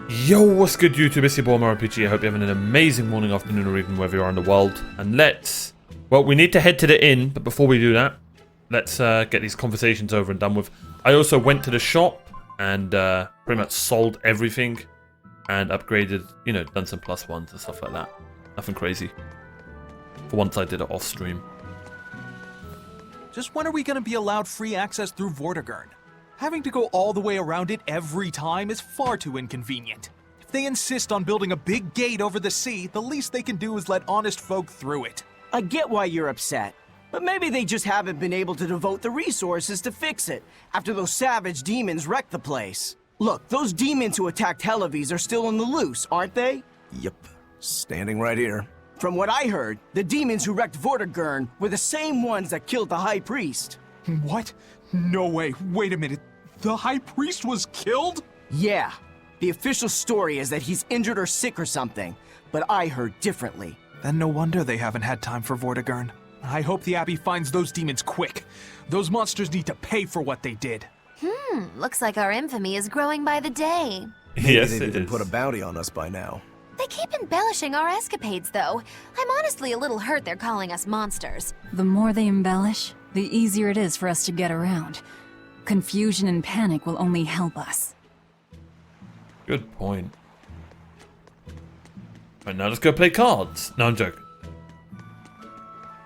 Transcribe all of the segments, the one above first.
Yo, what's good YouTube? It's your boy OMARIORPG. I hope you're having an amazing morning, afternoon, or even wherever you are in the world. And we need to head to the inn, but before we do that, let's get these conversations over and done with. I also went to the shop and pretty much sold everything and upgraded, done some plus ones and stuff like that. Nothing crazy. For once I did it off stream. Just when are we going to be allowed free access through Vortigern? Having to go all the way around it every time is far too inconvenient. If they insist on building a big gate over the sea, the least they can do is let honest folk through it. I get why you're upset, but maybe they just haven't been able to devote the resources to fix it after those savage demons wrecked the place. Look, those demons who attacked Helavis are still on the loose, aren't they? Yep, standing right here. From what I heard, the demons who wrecked Vortigern were the same ones that killed the High Priest. What? No way. Wait a minute. The High Priest was killed? Yeah. The official story is that he's injured or sick or something, but I heard differently. Then no wonder they haven't had time for Vortigern. I hope the Abbey finds those demons quick. Those monsters need to pay for what they did. Looks like our infamy is growing by the day. Yes, They'd it even is. put a bounty on us by now. They keep embellishing our escapades, though. I'm honestly a little hurt they're calling us monsters. The more they embellish, the easier it is for us to get around. Confusion and panic will only help us. Good point. Right, now let's go play cards. No, I'm joking.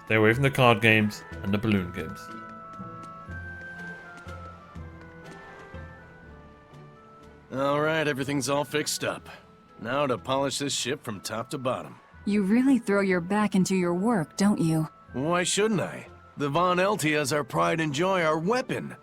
Stay away from the card games and the balloon games. Alright, everything's all fixed up. Now to polish this ship from top to bottom. You really throw your back into your work, don't you? Why shouldn't I? The Von Eltia is our pride and joy, our weapon.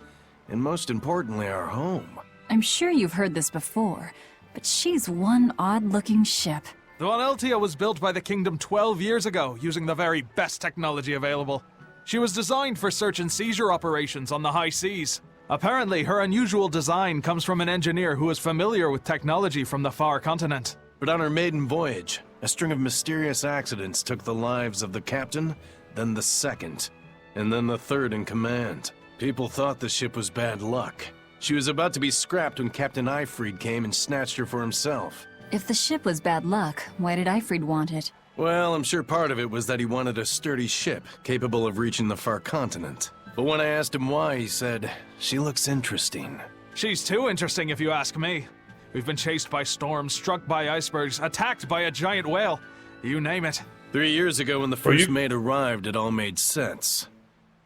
And most importantly, our home. I'm sure you've heard this before, but she's one odd-looking ship. The Von Eltia was built by the Kingdom 12 years ago, using the very best technology available. She was designed for search and seizure operations on the high seas. Apparently, her unusual design comes from an engineer who is familiar with technology from the far continent. But on her maiden voyage, a string of mysterious accidents took the lives of the captain, then the second, and then the third in command. People thought the ship was bad luck. She was about to be scrapped when Captain Eifried came and snatched her for himself. If the ship was bad luck, why did Eifried want it? Well, I'm sure part of it was that he wanted a sturdy ship, capable of reaching the far continent. But when I asked him why, he said, "She looks interesting." She's too interesting if you ask me. We've been chased by storms, struck by icebergs, attacked by a giant whale. You name it. 3 years ago when the first mate arrived, it all made sense.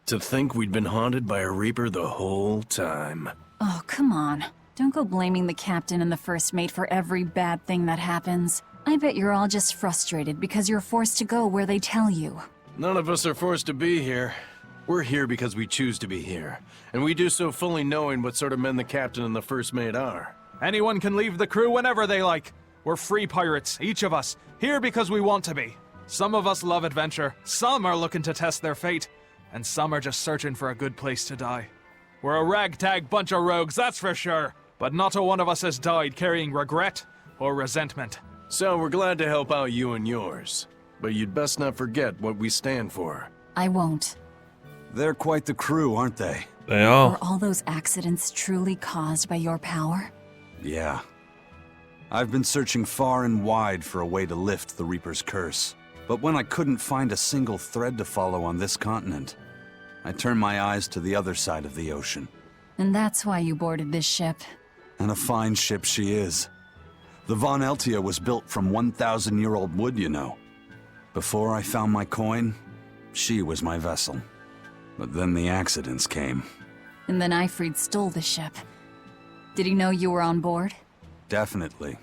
To think we'd been haunted by a Reaper the whole time. Oh, come on. Don't go blaming the captain and the first mate for every bad thing that happens. I bet you're all just frustrated because you're forced to go where they tell you. None of us are forced to be here. We're here because we choose to be here, and we do so fully knowing what sort of men the captain and the first mate are. Anyone can leave the crew whenever they like. We're free pirates, each of us, here because we want to be. Some of us love adventure, some are looking to test their fate, and some are just searching for a good place to die. We're a ragtag bunch of rogues, that's for sure, but not a one of us has died carrying regret or resentment. So we're glad to help out you and yours, but you'd best not forget what we stand for. I won't. They're quite the crew, aren't they? They are. Were all those accidents truly caused by your power? Yeah. I've been searching far and wide for a way to lift the Reaper's curse. But when I couldn't find a single thread to follow on this continent, I turned my eyes to the other side of the ocean. And that's why you boarded this ship. And a fine ship she is. The Von Eltia was built from 1,000-year-old wood, you know. Before I found my coin, she was my vessel. But then the accidents came. And then Eifried stole the ship. Did he know you were on board? Definitely.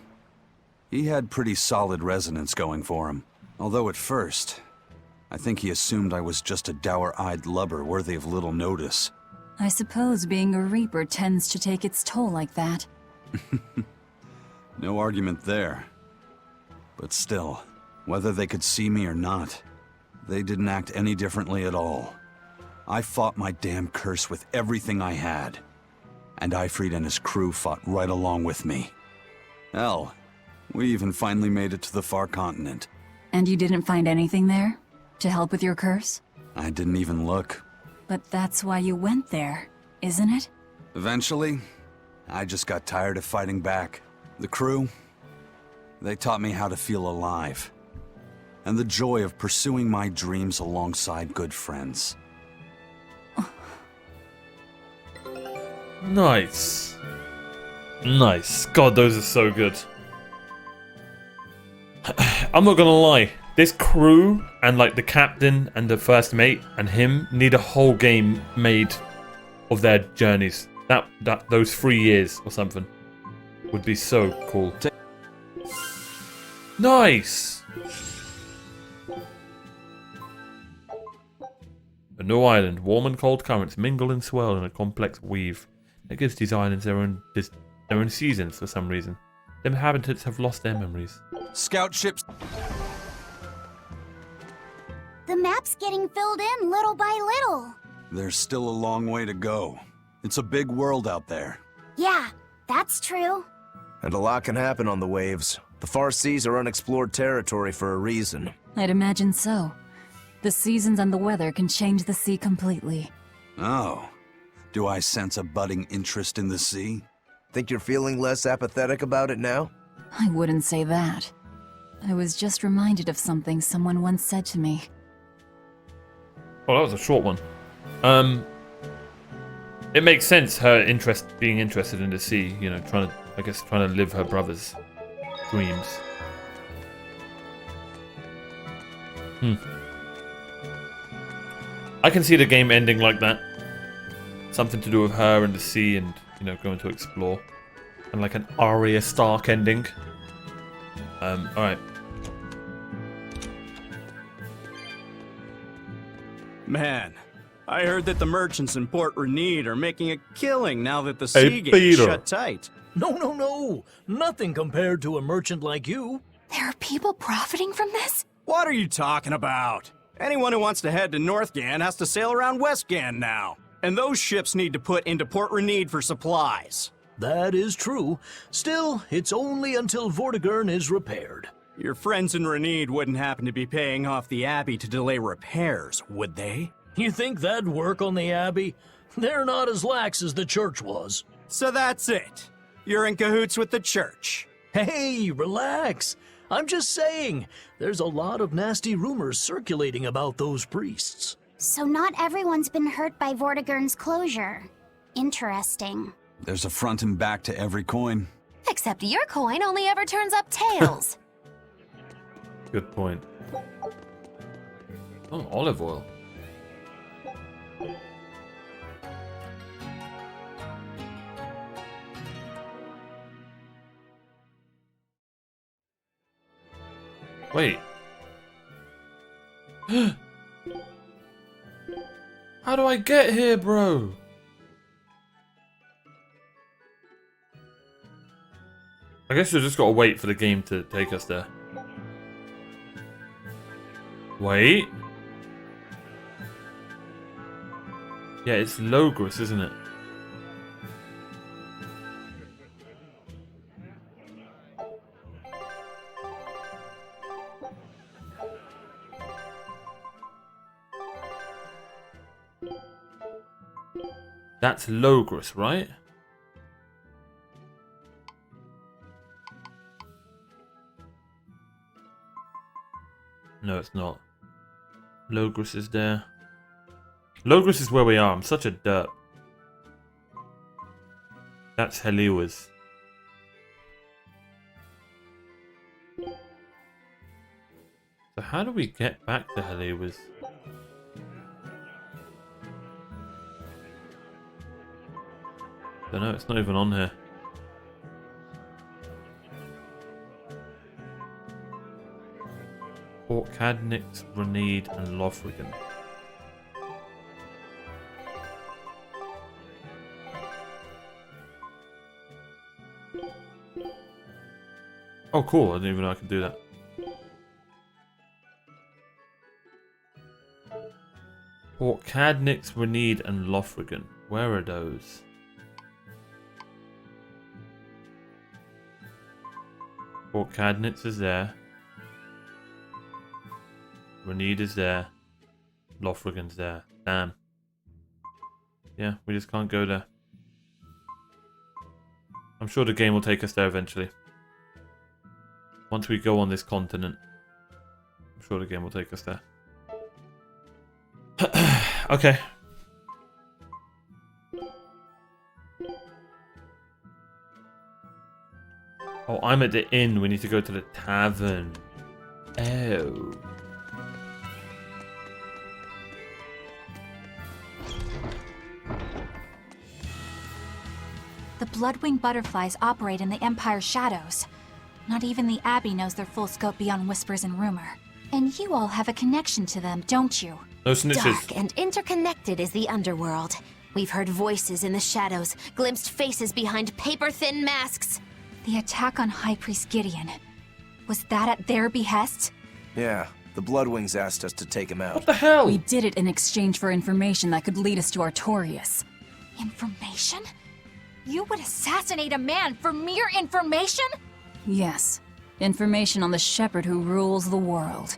He had pretty solid resonance going for him. Although at first, I think he assumed I was just a dour-eyed lubber worthy of little notice. I suppose being a Reaper tends to take its toll like that. No argument there. But still, whether they could see me or not, they didn't act any differently at all. I fought my damn curse with everything I had. And Eifried and his crew fought right along with me. Hell, we even finally made it to the far continent. And you didn't find anything there? To help with your curse? I didn't even look. But that's why you went there, isn't it? Eventually, I just got tired of fighting back. The crew, They taught me how to feel alive. And the joy of pursuing my dreams alongside good friends. Nice. Nice. God, those are so good. I'm not gonna lie. This crew and like the captain and the first mate and him need a whole game made of their journeys. Those 3 years or something would be so cool. Nice. A new island. Warm and cold currents mingle and swirl in a complex weave. That gives these islands their own seasons for some reason. The inhabitants have lost their memories. Scout ships. The map's getting filled in little by little. There's still a long way to go. It's a big world out there. Yeah, that's true. And a lot can happen on the waves. The far seas are unexplored territory for a reason. I'd imagine so. The seasons and the weather can change the sea completely. Oh. Do I sense a budding interest in the sea? Think you're feeling less apathetic about it now? I wouldn't say that. I was just reminded of something someone once said to me. Oh, that was a short one. It makes sense, her being interested in the sea, you know, trying to live her brother's dreams. I can see the game ending like that. Something to do with her and the sea and, you know, going to explore. And like an Arya Stark ending. Alright. Man, I heard that the merchants in Port Renede are making a killing now that the sea gate is shut tight. No. Nothing compared to a merchant like you. There are people profiting from this? What are you talking about? Anyone who wants to head to Northgan has to sail around Westgan now. And those ships need to put into Port Renede for supplies. That is true. Still, it's only until Vortigern is repaired. Your friends in Renede wouldn't happen to be paying off the Abbey to delay repairs, would they? You think that'd work on the Abbey? They're not as lax as the church was. So that's it. You're in cahoots with the church. Hey, relax. I'm just saying, there's a lot of nasty rumors circulating about those priests. So not everyone's been hurt by Vortigern's closure. Interesting. There's a front and back to every coin. Except your coin only ever turns up tails. Good point. Oh, olive oil. Wait. How do I get here, bro? I guess we just gotta wait for the game to take us there. Wait. Yeah, it's Logris, isn't it? That's Logris, right? No, it's not. Logris is there. Logris is where we are. I'm such a derp. That's Heliwas. So how do we get back to Heliwas? Don't know, it's not even on here. Port Cadnix, Renede, and Lothrigan. Oh cool, I didn't even know I could do that. Port Cadnix, Renede, and Lothrigan. Where are those? Port Cadnix is there. Renede is there. Lothrigan's there. Damn. Yeah, we just can't go there. I'm sure the game will take us there eventually. once we go on this continent. I'm sure the game will take us there. Okay. Oh, I'm at the inn. We need to go to the tavern. Oh. The Bloodwing butterflies operate in the Empire's shadows. Not even the Abbey knows their full scope beyond whispers and rumor. And you all have a connection to them, don't you? No snitches. Dark and interconnected is the underworld. We've heard voices in the shadows, glimpsed faces behind paper-thin masks. The attack on High Priest Gideon. Was that at their behest? Yeah, the Bloodwings asked us to take him out. What the hell? We did it in exchange for information that could lead us to Artorias. Information? You would assassinate a man for mere information? Yes. Information on the shepherd who rules the world.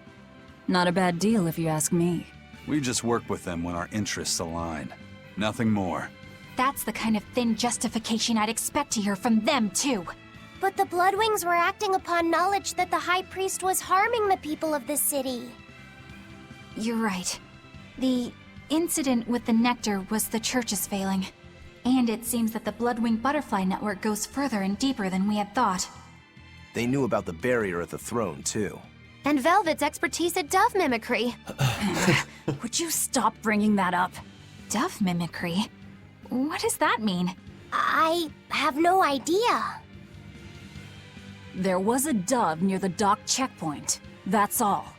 Not a bad deal if you ask me. We just work with them when our interests align. Nothing more. That's the kind of thin justification I'd expect to hear from them, too. But the Bloodwings were acting upon knowledge that the High Priest was harming the people of the city. You're right. The incident with the nectar was the church's failing. And it seems that the Bloodwing butterfly network goes further and deeper than we had thought. They knew about the barrier at the throne, too. And Velvet's expertise at dove mimicry. Would you stop bringing that up? Dove mimicry? What does that mean? I have no idea. There was a dove near the dock checkpoint. That's all.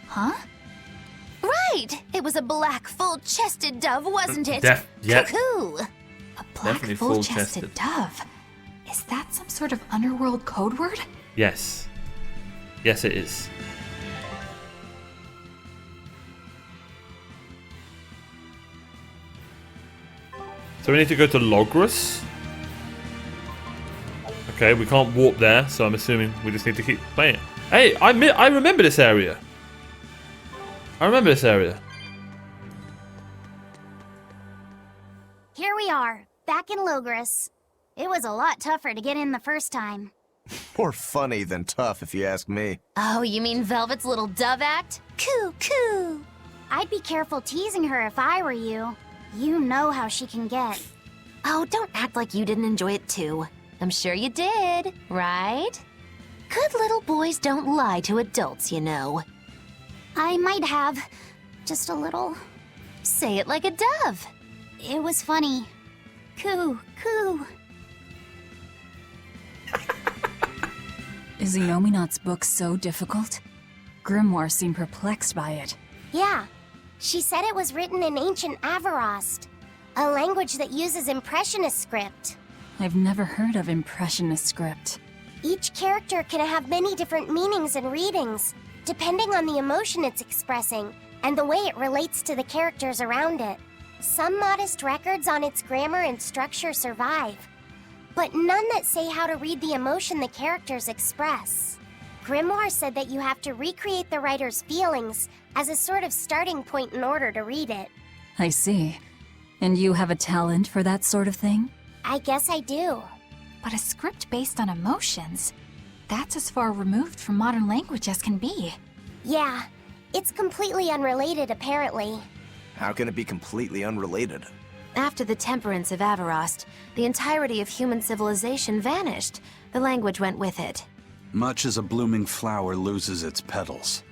Huh? Right! It was a black, full-chested dove, wasn't it? Yeah. Cuckoo! A black, Definitely full-chested full-chested. dove. Is that some sort of underworld code word? Yes. Yes, it is. So we need to go to Logros. Okay, we can't warp there, so I'm assuming we just need to keep playing. Hey, I remember this area. I remember this area. Here we are, back in Logros. It was a lot tougher to get in the first time. More funny than tough, if you ask me. Oh, you mean Velvet's little dove act? Coo, coo! I'd be careful teasing her if I were you. You know how she can get. Oh, don't act like you didn't enjoy it too. I'm sure you did, right? Good little boys don't lie to adults, you know. I might have. Just a little. Say it like a dove. It was funny. Coo, coo. Is Inominat's book so difficult? Grimoire seemed perplexed by it. Yeah. She said it was written in ancient Avarost, a language that uses Impressionist script. I've never heard of Impressionist script. Each character can have many different meanings and readings, depending on the emotion it's expressing and the way it relates to the characters around it. Some modest records on its grammar and structure survive, but none that say how to read the emotion the characters express. Grimoire said that you have to recreate the writer's feelings as a sort of starting point in order to read it. I see. And you have a talent for that sort of thing? I guess I do. But a script based on emotions? That's as far removed from modern language as can be. Yeah, it's completely unrelated apparently. How can it be completely unrelated? After the temperance of Avarost, the entirety of human civilization vanished. The language went with it. Much as a blooming flower loses its petals,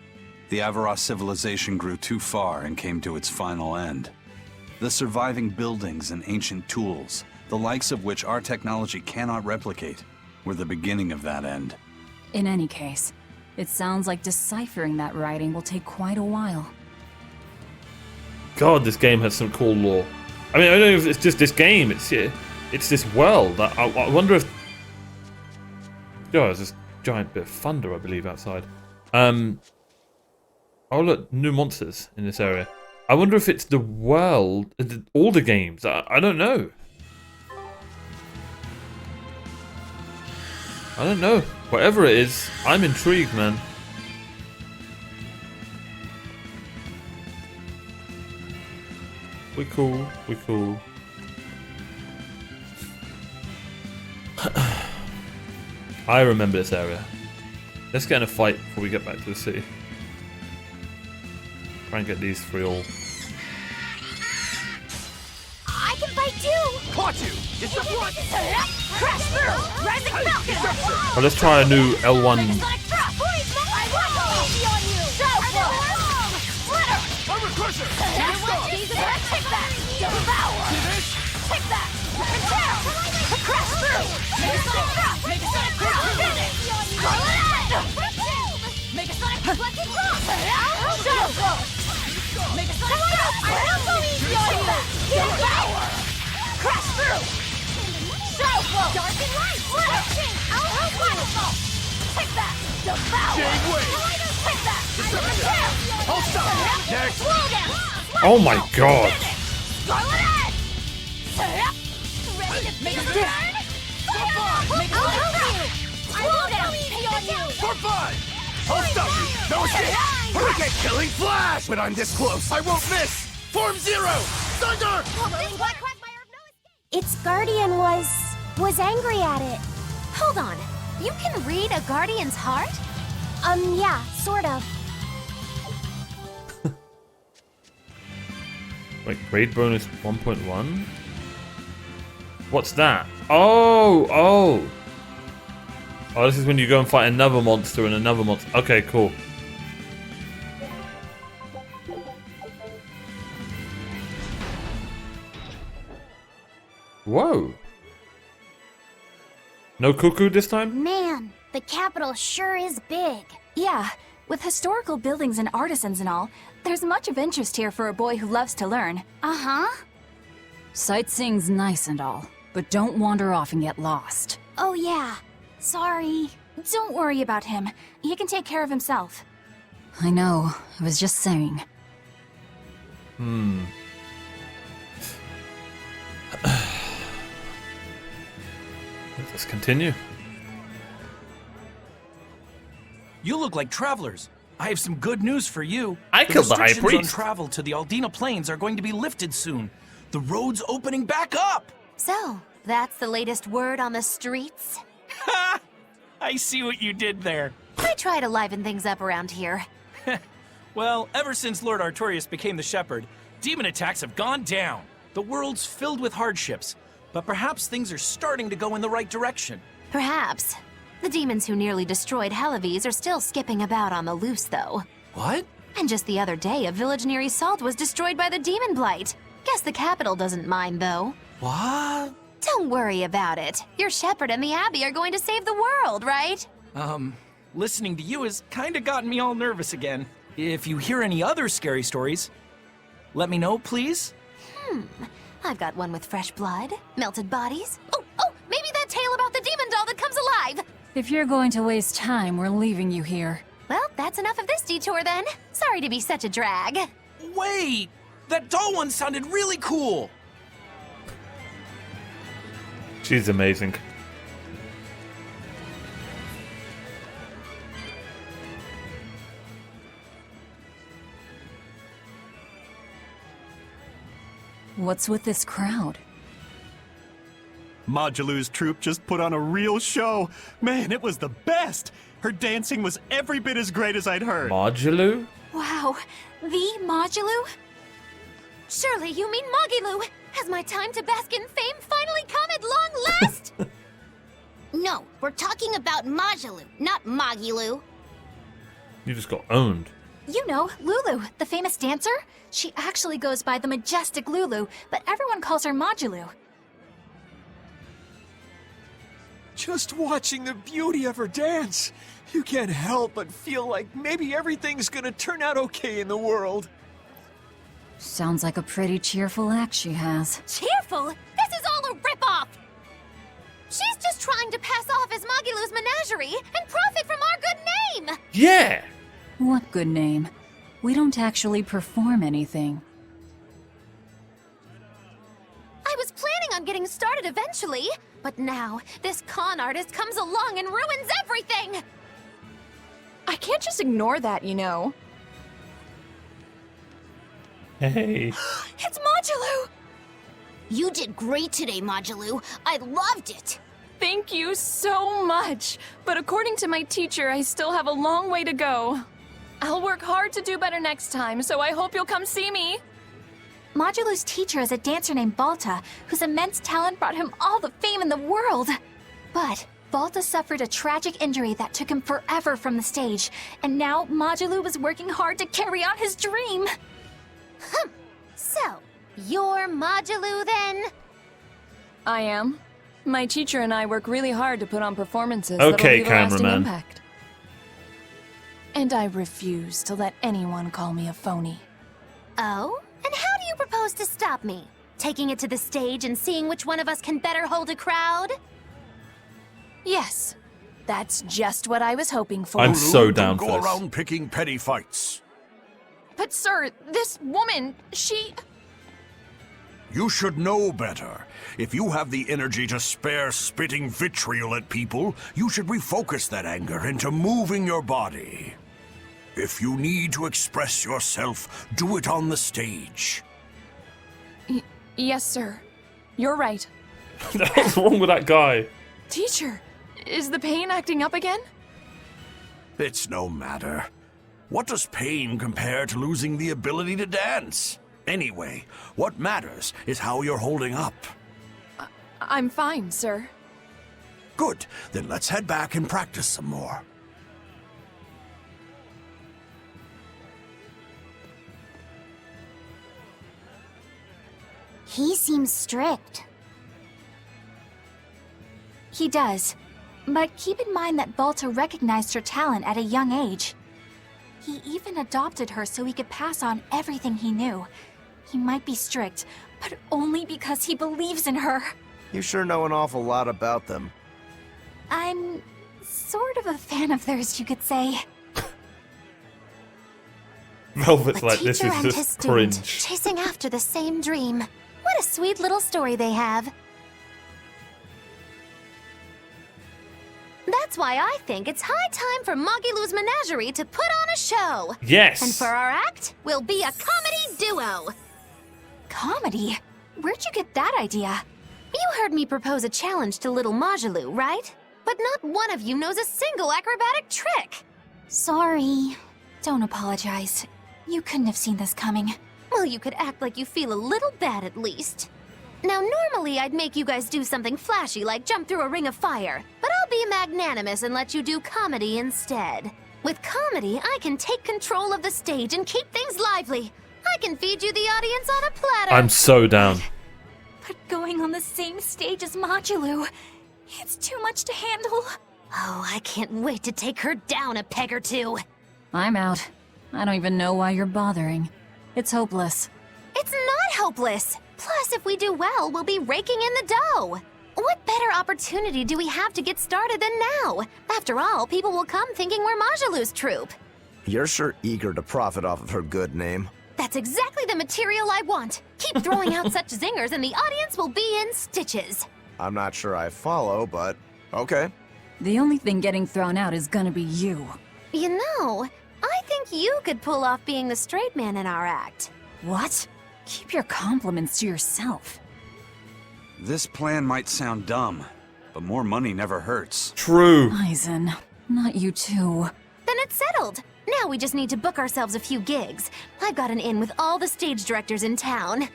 the Avarost civilization grew too far and came to its final end. The surviving buildings and ancient tools, the likes of which our technology cannot replicate, were the beginning of that end. In any case, it sounds like deciphering that writing will take quite a while. God, this game has some cool lore. I mean, I don't know if it's just this game. It's this world. I wonder if. Oh, there's this giant bit of thunder, I believe, outside. Oh look, new monsters in this area. I wonder if it's the world, all the games. I don't know. I don't know. Whatever it is, I'm intrigued, man. We cool. We cool. I remember this area. Let's get in a fight before we get back to the city. Try and get these three all. I can fight too! Caught you! It's the front! Crash through! Rising Falcon! Oh, let's try a new L1. I want easy on you! I'm a crusher! Take that! Devour! See this? Take that! Down! Crash through! Make a sonic drop! Make a sonic drop! Finish! Call it out! Make a sonic reflecting blow! Shadow blow! Make a sonic drop! I'll go easy on you! Devour! Crash through! Shadow blow! Dark and light! I'll help waterfall! Take that! Devour! Jade Wave! Take that! I'll stop! Next! Slow down! Oh my god! Scarlet Edge! Ready to make a turn? I'll help you! Slow down! Easy on you! For fun! I'll stop you! No escape! Hurricane killing flash! When I'm this close, I won't miss! Form Zero! Thunder! Its guardian was angry at it. Hold on. You can read a guardian's heart? Yeah, sort of. Wait, grade bonus 1.1? What's that? Oh, this is when you go and fight another monster and another monster. Okay, cool. Whoa. No cuckoo this time? Man, the capital sure is big. Yeah, with historical buildings and artisans and all, there's much of interest here for a boy who loves to learn. Uh-huh. Sightseeing's nice and all, but don't wander off and get lost. Oh yeah. Sorry. Don't worry about him. He can take care of himself. I know, I was just saying. Let's continue. You look like travelers. I have some good news for you. I killed the high restrictions priest. on travel to the Aldina Plains are going to be lifted soon. The road's opening back up. So, that's the latest word on the streets? Ha! I see what you did there. I try to liven things up around here. Well, ever since Lord Artorias became the shepherd, demon attacks have gone down. The world's filled with hardships, but perhaps things are starting to go in the right direction. Perhaps. The demons who nearly destroyed Helaves are still skipping about on the loose, though. What? And just the other day, a village near Salt was destroyed by the demon blight. Guess the capital doesn't mind, though. What? Don't worry about it. Your shepherd and the abbey are going to save the world, right? Listening to you has kind of gotten me all nervous again. If you hear any other scary stories, let me know, please. I've got one with fresh blood, melted bodies. Oh, maybe that tale about the demon doll that comes alive. If you're going to waste time, we're leaving you here. Well, that's enough of this detour then. Sorry to be such a drag. Wait! That doll one sounded really cool! She's amazing. What's with this crowd? Modulo's troupe just put on a real show. Man, it was the best. Her dancing was every bit as great as I'd heard. Modulo? Wow, the Modulo? Surely you mean Mogilu. Has my time to bask in fame finally come at long last? No, we're talking about Modulo, not Mogilu. You just got owned. You know, Lulu, the famous dancer? She actually goes by the majestic Lulu, but everyone calls her Modulo. Just watching the beauty of her dance, you can't help but feel like maybe everything's gonna turn out okay in the world. Sounds like a pretty cheerful act she has. Cheerful? This is all a ripoff! She's just trying to pass off as Mogilu's menagerie and profit from our good name! Yeah! What good name? We don't actually perform anything. I was planning on getting started eventually, but now this con artist comes along and ruins everything! I can't just ignore that, you know. Hey. It's Modulo! You did great today, Modulo. I loved it. Thank you so much. But according to my teacher, I still have a long way to go. I'll work hard to do better next time, so I hope you'll come see me. Modulo's teacher is a dancer named Balta, whose immense talent brought him all the fame in the world. But Balta suffered a tragic injury that took him forever from the stage, and now Modulo was working hard to carry out his dream. So, you're Modulo then? I am. My teacher and I work really hard to put on performances Okay, that'll leave a lasting cameraman. impact. And I refuse to let anyone call me a phony. Oh? And how do you propose to stop me? Taking it to the stage and seeing which one of us can better hold a crowd? Yes, that's just what I was hoping for. I'm so down Don't for go this. around picking petty fights. But sir, this woman, she... You should know better. If you have the energy to spare spitting vitriol at people, you should refocus that anger into moving your body. If you need to express yourself, do it on the stage. Yes, sir. You're right. What's wrong with that guy? Teacher, is the pain acting up again? It's no matter. What does pain compare to losing the ability to dance? Anyway, what matters is how you're holding up. I'm fine, sir. Good, then let's head back and practice some more. He seems strict. He does. But keep in mind that Balta recognized her talent at a young age. He even adopted her so he could pass on everything he knew. He might be strict, but only because he believes in her. You sure know an awful lot about them. I'm sort of a fan of theirs, you could say. Velvet's A like, this teacher is and his just student cringe. chasing after the same dream. What a sweet little story they have. That's why I think it's high time for Mogilu's Menagerie to put on a show. Yes. And for our act, we'll be a comedy duo. Comedy? Where'd you get that idea? You heard me propose a challenge to little Mogilu, right? But not one of you knows a single acrobatic trick. Sorry. Don't apologize. You couldn't have seen this coming. Well, you could act like you feel a little bad at least. Now, normally I'd make you guys do something flashy like jump through a ring of fire, but I'll be magnanimous and let you do comedy instead. With comedy, I can take control of the stage and keep things lively. I can feed you the audience on a platter. I'm so down. But going on the same stage as Modulo, it's too much to handle. Oh, I can't wait to take her down a peg or two. I'm out. I don't even know why you're bothering. It's hopeless. It's not hopeless. Plus, if we do well, we'll be raking in the dough. What better opportunity do we have to get started than now? After all, people will come thinking we're Mogilu's troupe. You're sure eager to profit off of her good name. That's exactly the material I want. Keep throwing out such zingers and the audience will be in stitches. I'm not sure I follow, but okay. The only thing getting thrown out is gonna be you. You know, I think you could pull off being the straight man in our act. What? Keep your compliments to yourself. This plan might sound dumb, but more money never hurts. True. Eisen, not you too. Then it's settled. Now we just need to book ourselves a few gigs. I've got an in with all the stage directors in town.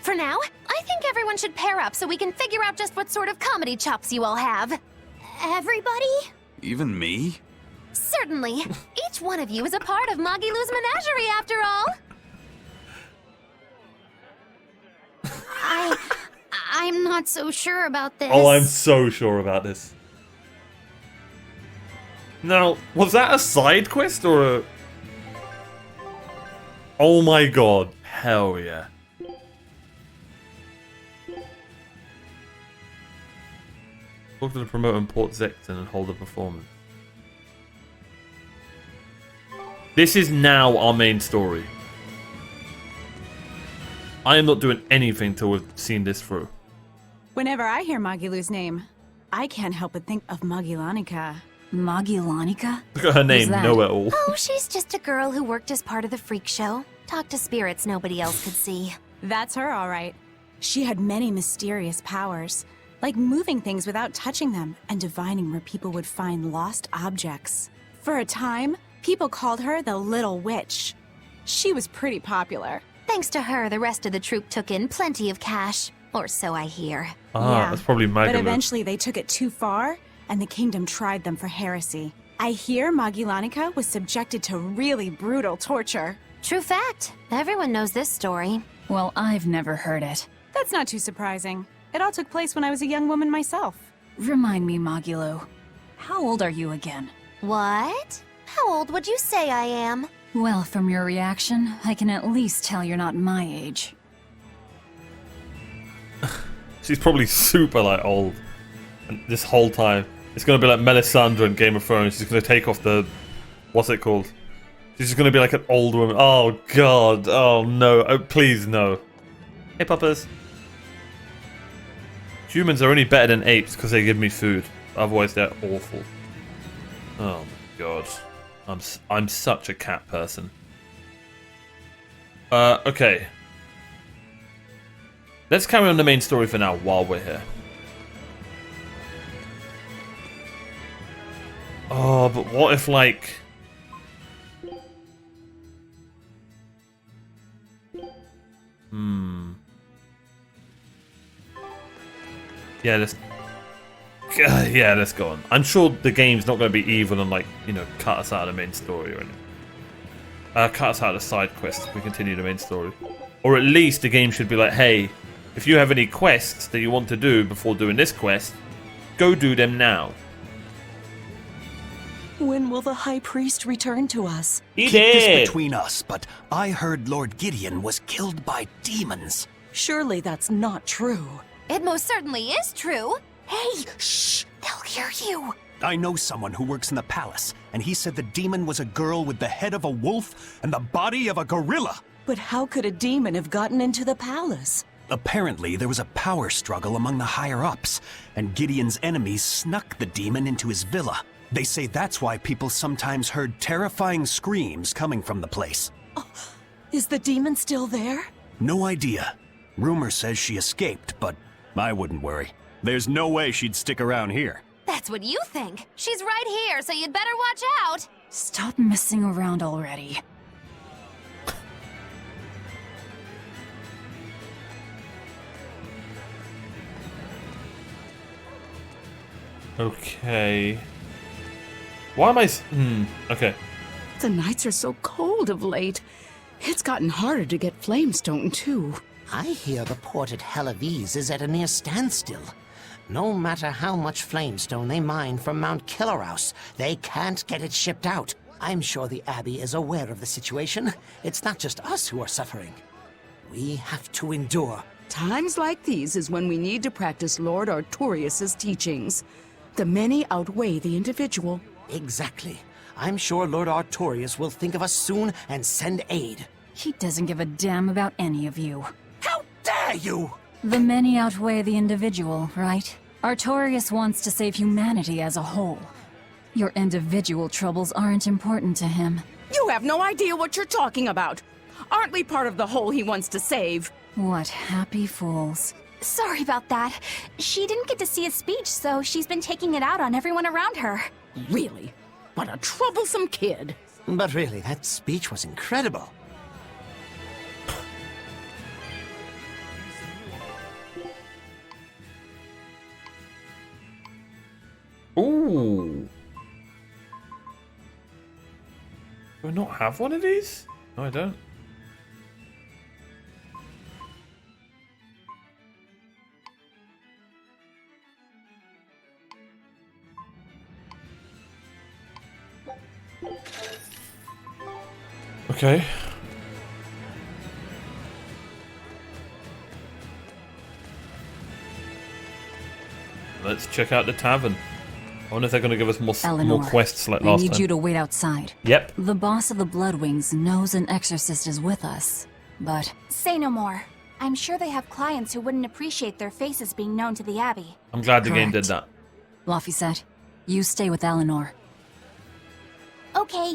For now, I think everyone should pair up so we can figure out just what sort of comedy chops you all have. Everybody? Even me? Certainly. Each one of you is a part of Mogilu's Menagerie, after all. I'm not so sure about this. Oh, I'm so sure about this. Now, was that a side quest or a... Oh my god. Hell yeah. Talk to the promoter in Port Zecton and hold a performance. This is now our main story. I am not doing anything till we've seen this through. Whenever I hear Mogilu's name, I can't help but think of Mogilanica. Mogilanica? Look at her name, know-it-all. Oh, she's just a girl who worked as part of the freak show. Talked to spirits nobody else could see. That's her, all right. She had many mysterious powers, like moving things without touching them and divining where people would find lost objects. For a time, people called her the Little Witch. She was pretty popular. Thanks to her, the rest of the troop took in plenty of cash. Or so I hear. Ah, that's probably Magalu. But eventually they took it too far, and the kingdom tried them for heresy. I hear Magellanica was subjected to really brutal torture. True fact. Everyone knows this story. Well, I've never heard it. That's not too surprising. It all took place when I was a young woman myself. Remind me, Modulo. How old are you again? What? How old would you say I am? Well, from your reaction, I can at least tell you're not my age. She's probably super like old. And this whole time. It's gonna be like Melisandre in Game of Thrones. She's gonna take off the... What's it called? She's just gonna be like an old woman. Oh god. Oh no. Oh, please no. Hey Poppers. Humans are only better than apes because they give me food. Otherwise they're awful. Oh my god. I'm such a cat person. Okay. Let's carry on the main story for now while we're here. Oh, but what if, like... Yeah, let's go on. I'm sure the game's not going to be evil and, like, you know, cut us out of the main story or anything. Cut us out of the side quests if we continue the main story. Or at least the game should be like, hey, if you have any quests that you want to do before doing this quest, go do them now. When will the High Priest return to us? He Keep did. this between us, but I heard Lord Gideon was killed by demons. Surely that's not true. It most certainly is true. Hey, shh! They'll hear you. I know someone who works in the palace, and he said the demon was a girl with the head of a wolf and the body of a gorilla. But how could a demon have gotten into the palace? Apparently, there was a power struggle among the higher-ups, and Gideon's enemies snuck the demon into his villa. They say that's why people sometimes heard terrifying screams coming from the place. Oh, is the demon still there? No idea. Rumor says she escaped, but I wouldn't worry. There's no way she'd stick around here. That's what you think. She's right here, so you'd better watch out. Stop messing around already. Okay. Why am I... okay. The nights are so cold of late. It's gotten harder to get flamestone, too. I hear the port at Helives is at a near standstill. No matter how much flamestone they mine from Mount Killerhouse, they can't get it shipped out. I'm sure the Abbey is aware of the situation. It's not just us who are suffering. We have to endure. Times like these is when we need to practice Lord Artorias' teachings. The many outweigh the individual. Exactly. I'm sure Lord Artorias will think of us soon and send aid. He doesn't give a damn about any of you. How dare you! The many outweigh the individual, right? Artorias wants to save humanity as a whole. Your individual troubles aren't important to him. You have no idea what you're talking about. Aren't we part of the whole he wants to save? What happy fools. Sorry about that. She didn't get to see his speech, so she's been taking it out on everyone around her. Really? What a troublesome kid. But really, that speech was incredible. Ooh. Do I not have one of these? No, I don't. Okay. Let's check out the tavern. I wonder if they're going to give us more quests like last time. I need you to wait outside. Yep. The boss of the Bloodwings knows an exorcist is with us, but... Say no more. I'm sure they have clients who wouldn't appreciate their faces being known to the Abbey. I'm glad the game did that. Laphicet, you stay with Eleanor. Okay.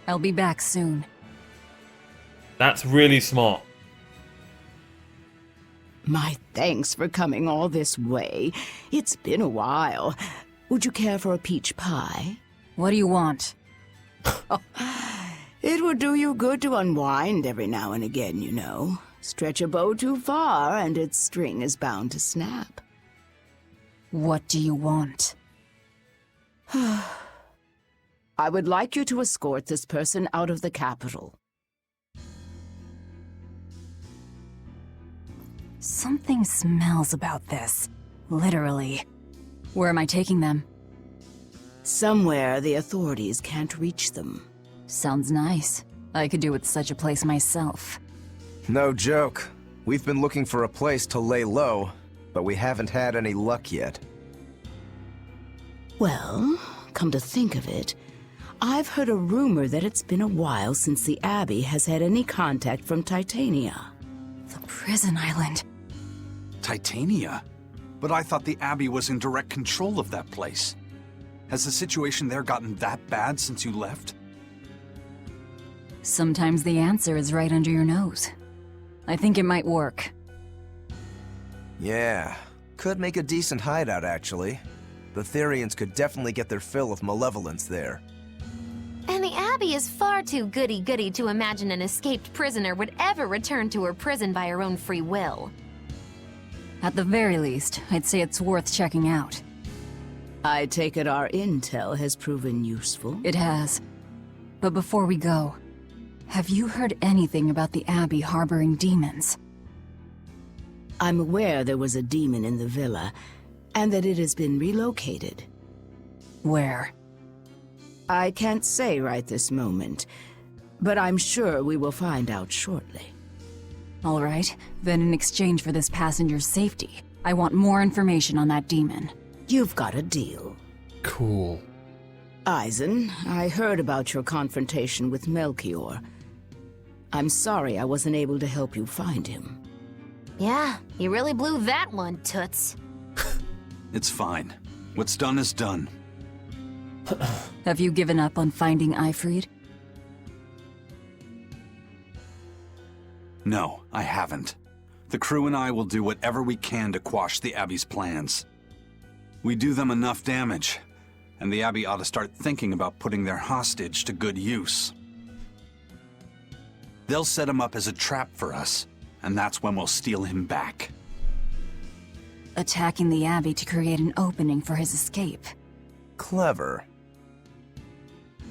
I'll be back soon. That's really smart. My thanks for coming all this way. It's been a while. Would you care for a peach pie? What do you want? It would do you good to unwind every now and again, you know. Stretch a bow too far and its string is bound to snap. What do you want? I would like you to escort this person out of the capital. Something smells about this. Literally. Where am I taking them? Somewhere the authorities can't reach them. Sounds nice. I could do with such a place myself. No joke. We've been looking for a place to lay low, but we haven't had any luck yet. Well, come to think of it, I've heard a rumor that it's been a while since the Abbey has had any contact from Titania. The prison island. Titania? But I thought the Abbey was in direct control of that place. Has the situation there gotten that bad since you left? Sometimes the answer is right under your nose. I think it might work. Yeah, could make a decent hideout, actually. The Therians could definitely get their fill of malevolence there. And the Abbey is far too goody-goody to imagine an escaped prisoner would ever return to her prison by her own free will. At the very least, I'd say it's worth checking out. I take it our intel has proven useful. It has. But before we go, have you heard anything about the Abbey harboring demons? I'm aware there was a demon in the villa, and that it has been relocated. Where? I can't say right this moment, but I'm sure we will find out shortly. All right, then in exchange for this passenger's safety, I want more information on that demon. You've got a deal. Cool. Eisen, I heard about your confrontation with Melchior. I'm sorry I wasn't able to help you find him. Yeah, you really blew that one, Toots. It's fine. What's done is done. Have you given up on finding Eifried? No, I haven't. The crew and I will do whatever we can to quash the Abbey's plans. We do them enough damage, and the Abbey ought to start thinking about putting their hostage to good use. They'll set him up as a trap for us, and that's when we'll steal him back. Attacking the Abbey to create an opening for his escape. Clever.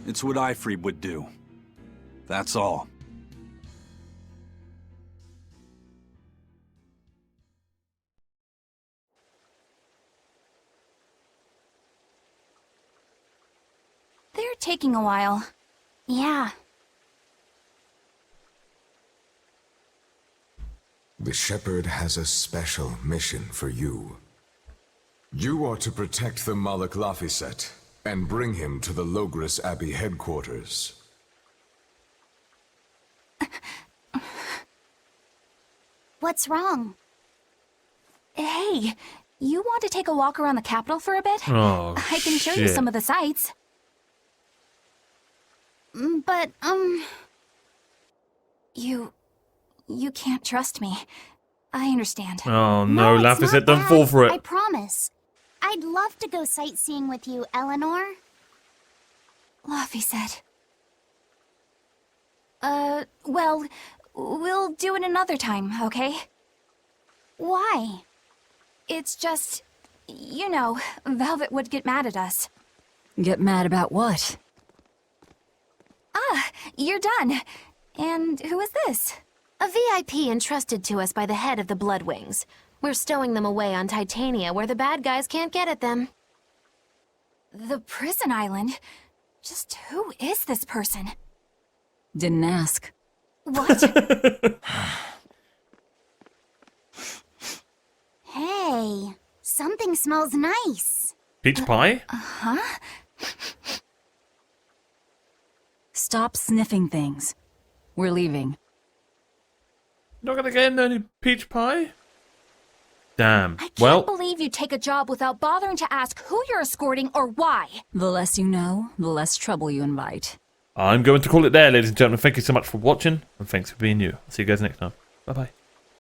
It's what Eifried would do. That's all. They're taking a while. Yeah. The Shepherd has a special mission for you. You are to protect the Malak Laphicet and bring him to the Logres Abbey headquarters. What's wrong? Hey, you want to take a walk around the capital for a bit? Oh, I can show you some of the sights. But, You can't trust me. I understand. Oh no, Laphicet, don't fall for it. I promise. I'd love to go sightseeing with you, Eleanor. Laphicet. Well, we'll do it another time, okay? Why? It's just, you know, Velvet would get mad at us. Get mad about what? Ah, you're done. And who is this? A VIP entrusted to us by the head of the Bloodwings. We're stowing them away on Titania where the bad guys can't get at them. The prison island? Just who is this person? Didn't ask. What? Hey, something smells nice. Peach pie? Huh? Stop sniffing things. We're leaving. Not gonna get any peach pie? Damn. I can't Well, believe you take a job without bothering to ask who you're escorting or why. The less you know, the less trouble you invite. I'm going to call it there, ladies and gentlemen. Thank you so much for watching, and thanks for being you. I'll see you guys next time. Bye-bye.